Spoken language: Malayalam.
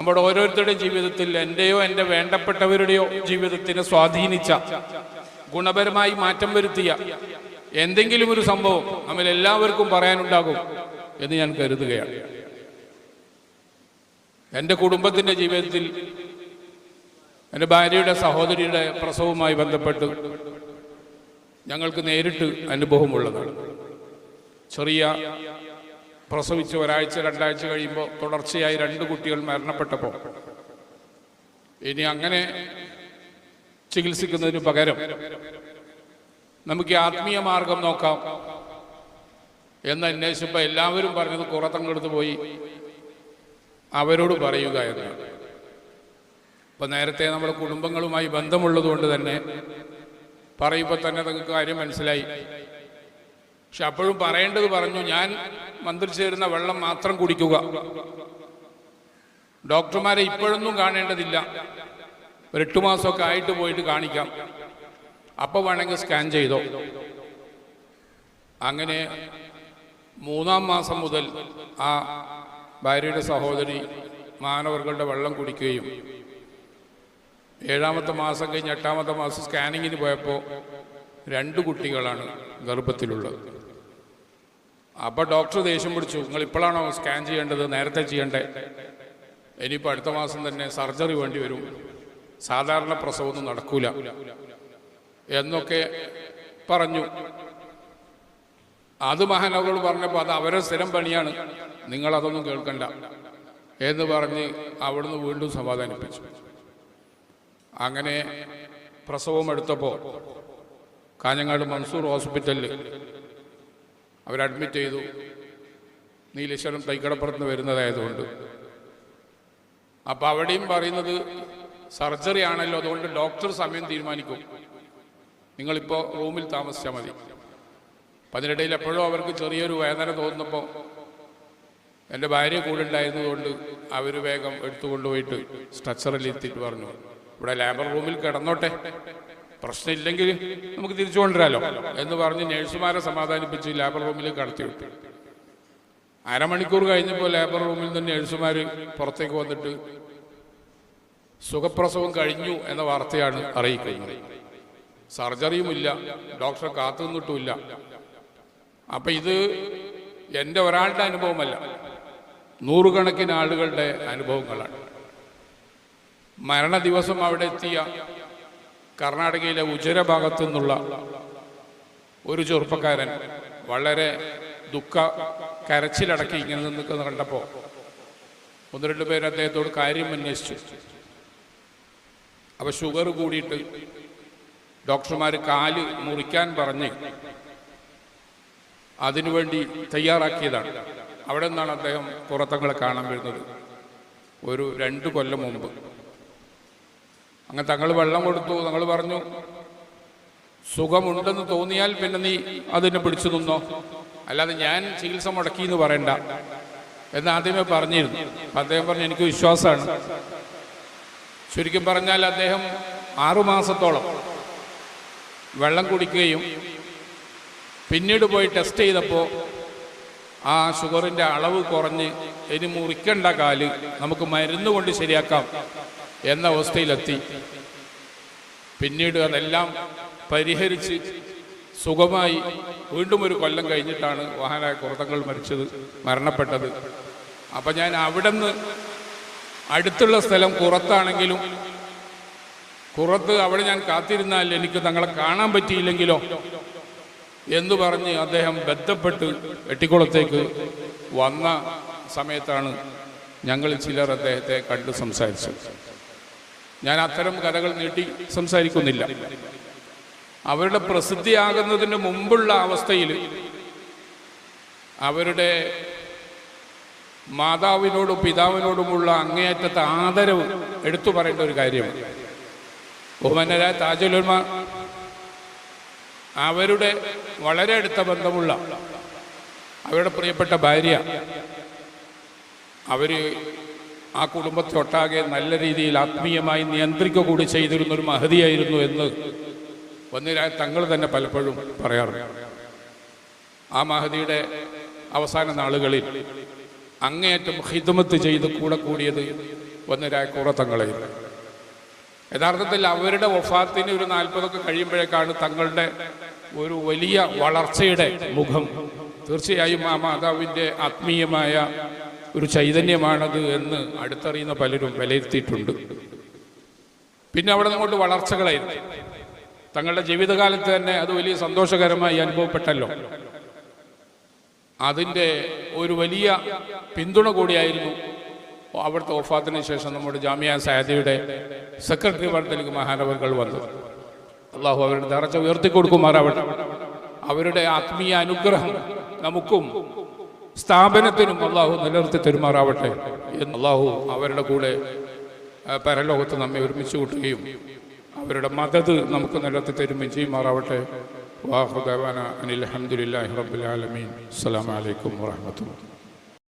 നമ്മുടെ ഓരോരുത്തരുടെയും ജീവിതത്തിൽ എൻ്റെയോ എൻ്റെ വേണ്ടപ്പെട്ടവരുടെയോ ജീവിതത്തിനെ സ്വാധീനിച്ച, ഗുണപരമായി മാറ്റം വരുത്തിയ എന്തെങ്കിലും ഒരു സംഭവം നമ്മൾ എല്ലാവർക്കും പറയാനുണ്ടാകും എന്ന് ഞാൻ കരുതുകയാണ്. എൻ്റെ കുടുംബത്തിൻ്റെ ജീവിതത്തിൽ എൻ്റെ ഭാര്യയുടെ സഹോദരിയുടെ പ്രസവവുമായി ബന്ധപ്പെട്ട് ഞങ്ങൾക്ക് നേരിട്ട് അനുഭവമുള്ളതാണ്. ചെറിയ പ്രസവിച്ച് ഒരാഴ്ച രണ്ടാഴ്ച കഴിയുമ്പോൾ തുടർച്ചയായി 2 കുട്ടികൾ മരണപ്പെട്ടപ്പോൾ ഇനി അങ്ങനെ ചികിത്സിക്കുന്നതിന് പകരം നമുക്ക് ആത്മീയ മാർഗം നോക്കാം എന്ന് അന്വേഷിച്ചപ്പോൾ എല്ലാവരും പറഞ്ഞത് കുറത്തങ്ങെടുത്ത് പോയി അവരോട് പറയുക എന്നാണ്. ഇപ്പം നേരത്തെ നമ്മുടെ കുടുംബങ്ങളുമായി ബന്ധമുള്ളതുകൊണ്ട് തന്നെ പറയുമ്പോൾ തന്നെ നിങ്ങൾക്ക് കാര്യം മനസ്സിലായി. പക്ഷെ അപ്പോഴും പറയേണ്ടത് പറഞ്ഞു, ഞാൻ മന്ത്രിച്ചേരുന്ന വെള്ളം മാത്രം കുടിക്കുക, ഡോക്ടർമാരെ ഇപ്പോഴൊന്നും കാണേണ്ടതില്ല, ഒരു 8 മാസമൊക്കെ ആയിട്ട് പോയിട്ട് കാണിക്കാം, അപ്പോൾ വേണമെങ്കിൽ സ്കാൻ ചെയ്തോ. അങ്ങനെ 3-ാം മാസം മുതൽ ആ ഭാര്യയുടെ സഹോദരി മാനവർകളുടെ വെള്ളം കുടിക്കുകയും 7-ാമത്തെ മാസം കഴിഞ്ഞ് 8-ാമത്തെ മാസം സ്കാനിങ്ങിന് പോയപ്പോൾ 2 കുട്ടികളാണ് ഗർഭത്തിലുള്ളത്. അപ്പോൾ ഡോക്ടർ ദേഷ്യം പിടിച്ചു, നിങ്ങൾ ഇപ്പോഴാണോ സ്കാൻ ചെയ്യേണ്ടത്, നേരത്തെ ചെയ്യണ്ടേ, ഇനിയിപ്പോൾ അടുത്ത മാസം തന്നെ സർജറി വേണ്ടി വരും, സാധാരണ പ്രസവമൊന്നും നടക്കൂല എന്നൊക്കെ പറഞ്ഞു. അത് മഹാനവരോട് പറഞ്ഞപ്പോൾ അത് അവരെ സ്ഥിരം പണിയാണ്, നിങ്ങളതൊന്നും കേൾക്കണ്ട എന്ന് പറഞ്ഞ് അവിടുന്ന് വീണ്ടും സമാധാനിപ്പിച്ചു. അങ്ങനെ പ്രസവം എടുത്തപ്പോൾ കാഞ്ഞങ്ങാട് മൻസൂർ ഹോസ്പിറ്റലിൽ അവരഡ്മിറ്റ് ചെയ്തു. നീലേശ്വരം തൈക്കടപ്പുറത്ത് നിന്ന് വരുന്നതായതുകൊണ്ട്. അപ്പോൾ അവിടെയും പറയുന്നത് സർജറി ആണല്ലോ, അതുകൊണ്ട് ഡോക്ടർ സമയം തീരുമാനിക്കും, നിങ്ങളിപ്പോൾ റൂമിൽ താമസിച്ചാൽ മതി. അപ്പം അതിനിടയിൽ എപ്പോഴും അവർക്ക് ചെറിയൊരു വേദന തോന്നുന്നപ്പോൾ എൻ്റെ ഭാര്യ കൂടെ ഉണ്ടായിരുന്നതുകൊണ്ട് അവർ വേഗം എടുത്തുകൊണ്ടുപോയിട്ട് സ്ട്രെച്ചറിൽ എത്തിയിട്ട് പറഞ്ഞു, ഇവിടെ ലേബർ റൂമിൽ കിടന്നോട്ടെ, പ്രശ്നമില്ലെങ്കിൽ നമുക്ക് തിരിച്ചു കൊണ്ടുവരാമല്ലോ എന്ന് പറഞ്ഞ് നഴ്സുമാരെ സമാധാനിപ്പിച്ച് ലേബർ റൂമിൽ കടത്തി വിട്ടു. 1/2 മണിക്കൂർ കഴിഞ്ഞപ്പോൾ ലേബർ റൂമിൽ നിന്ന് നഴ്സുമാർ പുറത്തേക്ക് വന്നിട്ട് സുഖപ്രസവം കഴിഞ്ഞു എന്ന വാർത്തയാണ് അറിയിക്കുന്നത്. സർജറിയുമില്ല, ഡോക്ടറെ കാത്തു നിന്നിട്ടുമില്ല. അപ്പം ഇത് എൻ്റെ ഒരാളുടെ അനുഭവമല്ല, 100 കണക്കിന് ആളുകളുടെ അനുഭവങ്ങളാണ്. മരണ ദിവസം അവിടെ എത്തിയ കർണാടകയിലെ ഉജര ഭാഗത്തു നിന്നുള്ള ഒരു ചെറുപ്പക്കാരൻ വളരെ കരച്ചിലടക്കി ഇങ്ങനെ നിൽക്കുന്ന കണ്ടപ്പോൾ 1-2 പേര് അദ്ദേഹത്തോട് കാര്യം അന്വേഷിച്ചു. അപ്പോൾ ഷുഗർ കൂടിയിട്ട് ഡോക്ടർമാർ കാല് മുറിക്കാൻ പറഞ്ഞ് അതിനുവേണ്ടി തയ്യാറാക്കിയതാണ്. അവിടെ നിന്നാണ് അദ്ദേഹം പുറത്തങ്ങളെ കാണാൻ വരുന്നത് ഒരു 2 കൊല്ലം മുമ്പ്. അങ്ങനെ തങ്ങൾ വെള്ളം കൊടുത്തു. തങ്ങൾ പറഞ്ഞു, സുഖമുണ്ടെന്ന് തോന്നിയാൽ പിന്നെ നീ അതിനെ പിടിച്ചു നിന്നോ, അല്ലാതെ ഞാൻ ചികിത്സ മുടക്കി എന്ന് പറയണ്ട എന്ന് ആദ്യമേ പറഞ്ഞിരുന്നു. അദ്ദേഹം പറഞ്ഞു, എനിക്ക് വിശ്വാസമാണ്. ചുരുക്കി പറഞ്ഞാൽ അദ്ദേഹം 6 മാസത്തോളം വെള്ളം കുടിക്കുകയും പിന്നീട് പോയി ടെസ്റ്റ് ചെയ്തപ്പോൾ ആ ഷുഗറിൻ്റെ അളവ് കുറഞ്ഞ് ഇനി മുറിക്കേണ്ട കാല് നമുക്ക് മരുന്ന് കൊണ്ട് ശരിയാക്കാം എന്ന അവസ്ഥയിലെത്തി. പിന്നീട് അതെല്ലാം പരിഹരിച്ച് സുഖമായി വീണ്ടും 1 കൊല്ലം കഴിഞ്ഞിട്ടാണ് മഹാനായ കുറത്തങ്ങൾ മരണപ്പെട്ടത്. അപ്പം ഞാൻ അവിടെ നിന്ന് അടുത്തുള്ള സ്ഥലം കുറത്താണെങ്കിലും കുറത്ത് അവിടെ ഞാൻ കാത്തിരുന്നാൽ എനിക്ക് തങ്ങളെ കാണാൻ പറ്റിയില്ലെങ്കിലോ എന്ന് പറഞ്ഞ് അദ്ദേഹം ബന്ധപ്പെട്ട് എട്ടിക്കുളത്തേക്ക് വന്ന സമയത്താണ് ഞങ്ങൾ ചിലർ അദ്ദേഹത്തെ കണ്ട് സംസാരിച്ചത്. ഞാൻ അത്തരം കഥകൾ നീട്ടി സംസാരിക്കുന്നില്ല. അവരുടെ പ്രസിദ്ധിയാകുന്നതിന് മുമ്പുള്ള അവസ്ഥയിൽ അവരുടെ മാതാവിനോടും പിതാവിനോടുമുള്ള അങ്ങേയറ്റത്തെ ആദരവ് എടുത്തു പറയേണ്ട ഒരു കാര്യമാണ്. ബഹുമാന്യരായ താജുൽ ഉലമ അവരുടെ വളരെ അടുത്ത ബന്ധമുള്ള അവരുടെ പ്രിയപ്പെട്ട ഭാര്യ, അവർ ആ കുടുംബത്തൊട്ടാകെ നല്ല രീതിയിൽ ആത്മീയമായി നിയന്ത്രിക്കുക കൂടി ചെയ്തിരുന്നൊരു മഹതിയായിരുന്നു എന്ന് വന്നിരായ തങ്ങൾ തന്നെ പലപ്പോഴും പറയാറുണ്ട്. ആ മഹതിയുടെ അവസാന നാളുകളിൽ അങ്ങേയറ്റം ഖിദ്മത്ത് ചെയ്ത് കൂടിയത് ഒന്ന് രായക്കൂറ തങ്ങളായിരുന്നു. യഥാർത്ഥത്തിൽ അവരുടെ വഫാത്തിന് ഒരു 40 കഴിയുമ്പോഴേക്കാണ് തങ്ങളുടെ ഒരു വലിയ വളർച്ചയുടെ മുഖം. തീർച്ചയായും ആ മാതാവിൻ്റെ ആത്മീയമായ ഒരു ചൈതന്യമാണത് എന്ന് അടുത്തറിയുന്ന പലരും വിലയിരുത്തിയിട്ടുണ്ട്. പിന്നെ അവിടെ നിന്നോട്ട് വളർച്ചകളായിരുന്നു. തങ്ങളുടെ ജീവിതകാലത്ത് തന്നെ അത് വലിയ സന്തോഷകരമായി അനുഭവപ്പെട്ടല്ലോ. അതിൻ്റെ ഒരു വലിയ പിന്തുണ കൂടിയായിരുന്നു അവിടുത്തെ വഫാത്തിന് ശേഷം നമ്മുടെ ജാമിയ സഅദിയുടെ സെക്രട്ടറി പദത്തിലേക്ക് മഹാനവറുകൾ വന്നു. അള്ളാഹു അവരുടെ ദറജ ഉയർത്തിക്കൊടുക്കുമാറാവട്ടെ. അവരുടെ ആത്മീയ അനുഗ്രഹം നമുക്കും സ്ഥാപനത്തിനും അള്ളാഹു നിലനിർത്തി തരുമാറാവട്ടെ എന്ന് അള്ളാഹു അവരുടെ കൂടെ പരലോകത്ത് നമ്മെ ഒരുമിച്ച് കൂട്ടുകയും അവരുടെ മദത് നമുക്ക് നിലനിർത്തി തരുകയും ചെയ്യുമാറാവട്ടെ. വാഹൃദാന അനിൽ ഹംദുലില്ലാഹി റബ്ബിൽ ആലമീൻ. അസ്സലാമു അലൈക്കും വറഹ്മത്തുള്ളാഹി.